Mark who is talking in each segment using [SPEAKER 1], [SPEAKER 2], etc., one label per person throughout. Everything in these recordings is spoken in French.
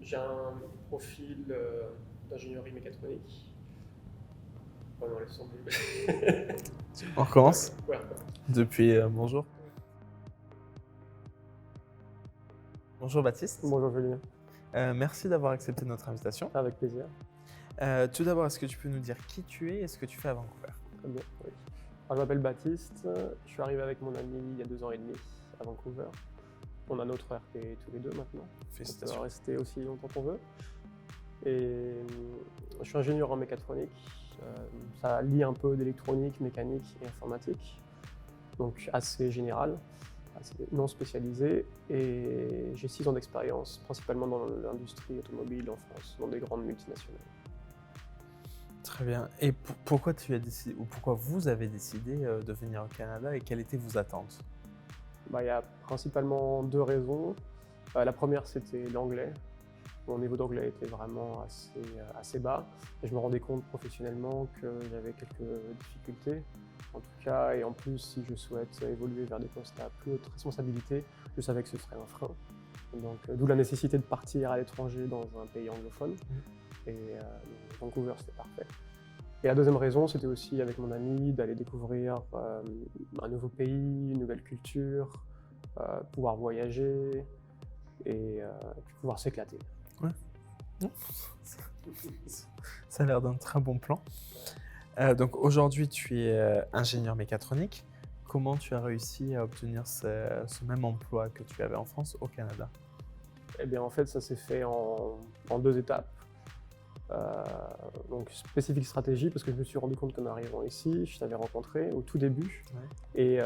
[SPEAKER 1] J'ai un profil d'ingénierie mécatronique. Oh non, laisse tomber.
[SPEAKER 2] On recommence
[SPEAKER 1] Ouais.
[SPEAKER 2] depuis bonjour. Bonjour Baptiste.
[SPEAKER 1] Bonjour Julien,
[SPEAKER 2] Merci d'avoir accepté notre invitation.
[SPEAKER 1] avec plaisir.
[SPEAKER 2] Tout d'abord, est-ce que tu peux nous dire qui tu es et ce que tu fais à Vancouver?
[SPEAKER 1] Très bien, oui. Alors, je m'appelle Baptiste, je suis arrivé avec mon ami il y a 2 ans et demi à Vancouver. On a notre RP tous les deux maintenant. On peut
[SPEAKER 2] Félicitations.
[SPEAKER 1] rester aussi longtemps qu'on veut. Et je suis ingénieur en mécatronique. Ça lie un peu d'électronique, mécanique et informatique. Donc assez général, assez non spécialisé. Et j'ai 6 ans d'expérience, principalement dans l'industrie automobile en France, dans des grandes multinationales.
[SPEAKER 2] Très bien. Et pourquoi tu as décidé, ou pourquoi vous avez décidé de venir au Canada et quelles étaient vos attentes?
[SPEAKER 1] Il y a principalement 2 raisons. La première, c'était l'anglais. Mon niveau d'anglais était vraiment assez bas. Et je me rendais compte professionnellement que j'avais quelques difficultés, en tout cas. Et en plus, si je souhaite évoluer vers des postes à plus haute responsabilité, je savais que ce serait un frein. Donc, d'où la nécessité de partir à l'étranger dans un pays anglophone. Et Vancouver, c'était parfait. Et la deuxième raison, c'était aussi avec mon ami d'aller découvrir un nouveau pays, une nouvelle culture, pouvoir voyager et puis pouvoir s'éclater.
[SPEAKER 2] Ça a l'air d'un très bon plan. Donc aujourd'hui, tu es ingénieur mécatronique. Comment tu as réussi à obtenir ce même emploi que tu avais en France au Canada?
[SPEAKER 1] Eh bien, en fait, ça s'est fait en 2 étapes. Donc, spécifique stratégie, parce que je me suis rendu compte qu'en arrivant ici, je t'avais rencontré au tout début.
[SPEAKER 2] Ouais.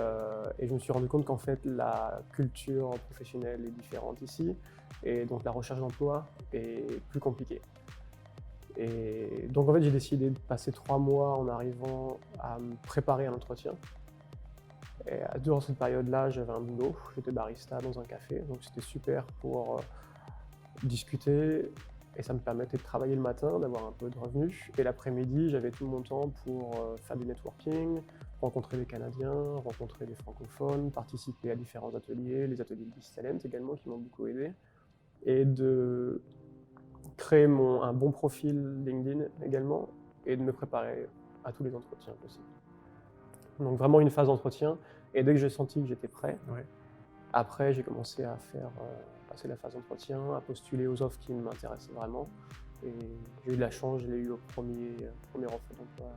[SPEAKER 1] Et je me suis rendu compte qu'en fait, la culture professionnelle est différente ici. Et donc, la recherche d'emploi est plus compliquée. Et donc, en fait, j'ai décidé de passer 3 mois en arrivant à me préparer à l'entretien. Et durant cette période-là, j'avais un boulot. J'étais barista dans un café. Donc, c'était super pour discuter. Et ça me permettait de travailler le matin, d'avoir un peu de revenus. Et l'après-midi, j'avais tout mon temps pour faire du networking, rencontrer des Canadiens, rencontrer des francophones, participer à différents ateliers, les ateliers de Business Talent également qui m'ont beaucoup aidé. Et de créer un bon profil LinkedIn également et de me préparer à tous les entretiens possibles. Donc vraiment une phase d'entretien. Et dès que j'ai senti que j'étais prêt,
[SPEAKER 2] Ouais.
[SPEAKER 1] après j'ai commencé à faire passer la phase d'entretien, à postuler aux offres qui m'intéressaient vraiment. Et j'ai eu de la chance, je l'ai eu au premier offre d'emploi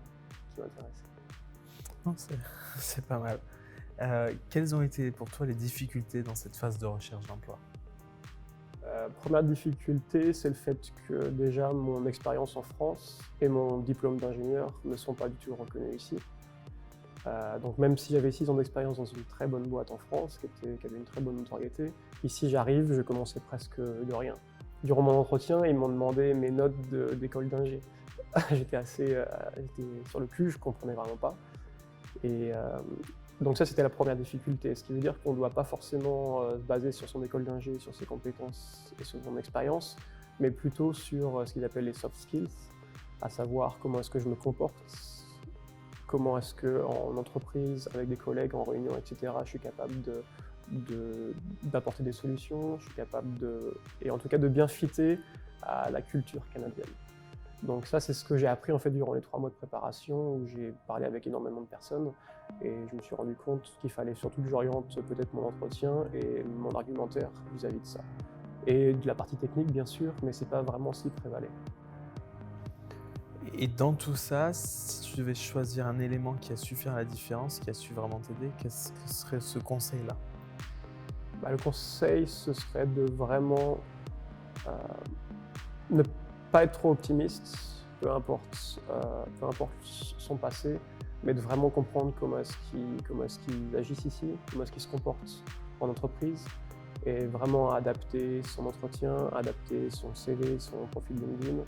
[SPEAKER 1] qui m'intéressait.
[SPEAKER 2] Non, c'est pas mal. Quelles ont été pour toi les difficultés dans cette phase de recherche d'emploi?
[SPEAKER 1] Première difficulté, c'est le fait que déjà mon expérience en France et mon diplôme d'ingénieur ne sont pas du tout reconnus ici. Donc même si j'avais 6 ans d'expérience dans une très bonne boîte en France, qui avait une très bonne notoriété, ici j'arrive, je commençais presque de rien. Durant mon entretien, ils m'ont demandé mes notes d'école d'ingé. J'étais sur le cul, je ne comprenais vraiment pas. Et donc ça, c'était la première difficulté, ce qui veut dire qu'on ne doit pas forcément se baser sur son école d'ingé, sur ses compétences et sur son expérience, mais plutôt sur ce qu'ils appellent les soft skills, à savoir comment est-ce que je me comporte, comment est-ce qu'en entreprise, avec des collègues, en réunion, etc., je suis capable d'apporter des solutions, je suis capable et en tout cas de bien fitter à la culture canadienne. Donc ça, c'est ce que j'ai appris en fait durant les 3 mois de préparation où j'ai parlé avec énormément de personnes et je me suis rendu compte qu'il fallait surtout que j'oriente peut-être mon entretien et mon argumentaire vis-à-vis de ça. Et de la partie technique bien sûr, mais c'est pas vraiment ce qui prévalait.
[SPEAKER 2] Et dans tout ça, si tu devais choisir un élément qui a su faire la différence, qui a su vraiment t'aider, qu'est-ce que serait ce conseil-là?
[SPEAKER 1] Le conseil, ce serait de vraiment ne pas être trop optimiste, peu importe son passé, mais de vraiment comprendre comment est-ce qu'ils agissent ici, comment est-ce qu'ils se comportent en entreprise, et vraiment adapter son entretien, adapter son CV, son profil LinkedIn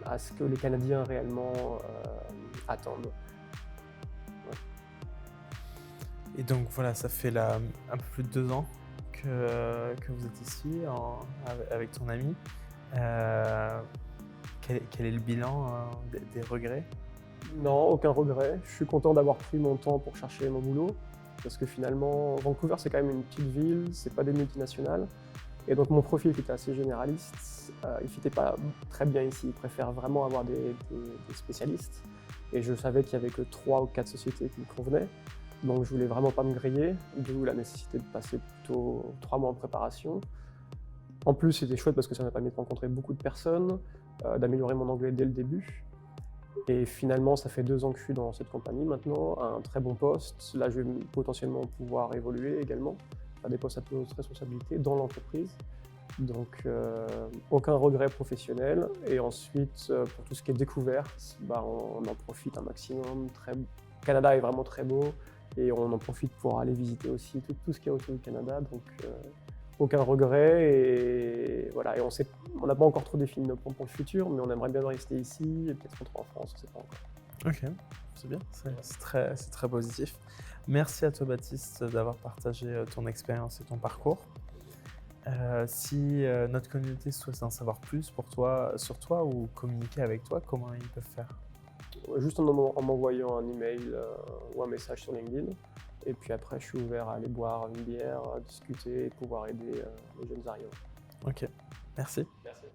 [SPEAKER 1] à ce que les Canadiens réellement attendent.
[SPEAKER 2] Et donc voilà, ça fait là un peu plus de 2 ans que vous êtes ici avec ton ami. Quel est le bilan des regrets?
[SPEAKER 1] Non, aucun regret. Je suis content d'avoir pris mon temps pour chercher mon boulot, parce que finalement, Vancouver, c'est quand même une petite ville, c'est pas des multinationales. Et donc mon profil qui était assez généraliste, il ne fitait pas très bien ici. Il préfère vraiment avoir des spécialistes. Et je savais qu'il n'y avait que 3 ou 4 sociétés qui me convenaient. Donc je voulais vraiment pas me griller, d'où la nécessité de passer plutôt 3 mois en préparation. En plus, c'était chouette parce que ça m'a permis de rencontrer beaucoup de personnes, d'améliorer mon anglais dès le début. Et finalement, ça fait 2 ans que je suis dans cette compagnie maintenant, à un très bon poste. Là, je vais potentiellement pouvoir évoluer également, faire des postes à plus haute responsabilité dans l'entreprise. Donc, aucun regret professionnel. Et ensuite, pour tout ce qui est découverte, on en profite un maximum. Canada est vraiment très beau et on en profite pour aller visiter aussi tout ce qu'il y a autour du Canada. Donc, aucun regret. Et voilà. Et on n'a pas encore trop défini nos plans pour le futur, mais on aimerait bien rester ici et peut-être rentrer en France, on ne sait pas encore.
[SPEAKER 2] Ok, c'est bien, c'est très positif. Merci à toi Baptiste d'avoir partagé ton expérience et ton parcours. Si notre communauté souhaite en savoir plus sur toi ou communiquer avec toi, comment ils peuvent faire?
[SPEAKER 1] Juste en m'envoyant un email ou un message sur LinkedIn. Et puis après, je suis ouvert à aller boire une bière, à discuter et pouvoir aider les jeunes arrivants.
[SPEAKER 2] Ok, merci.
[SPEAKER 1] Merci.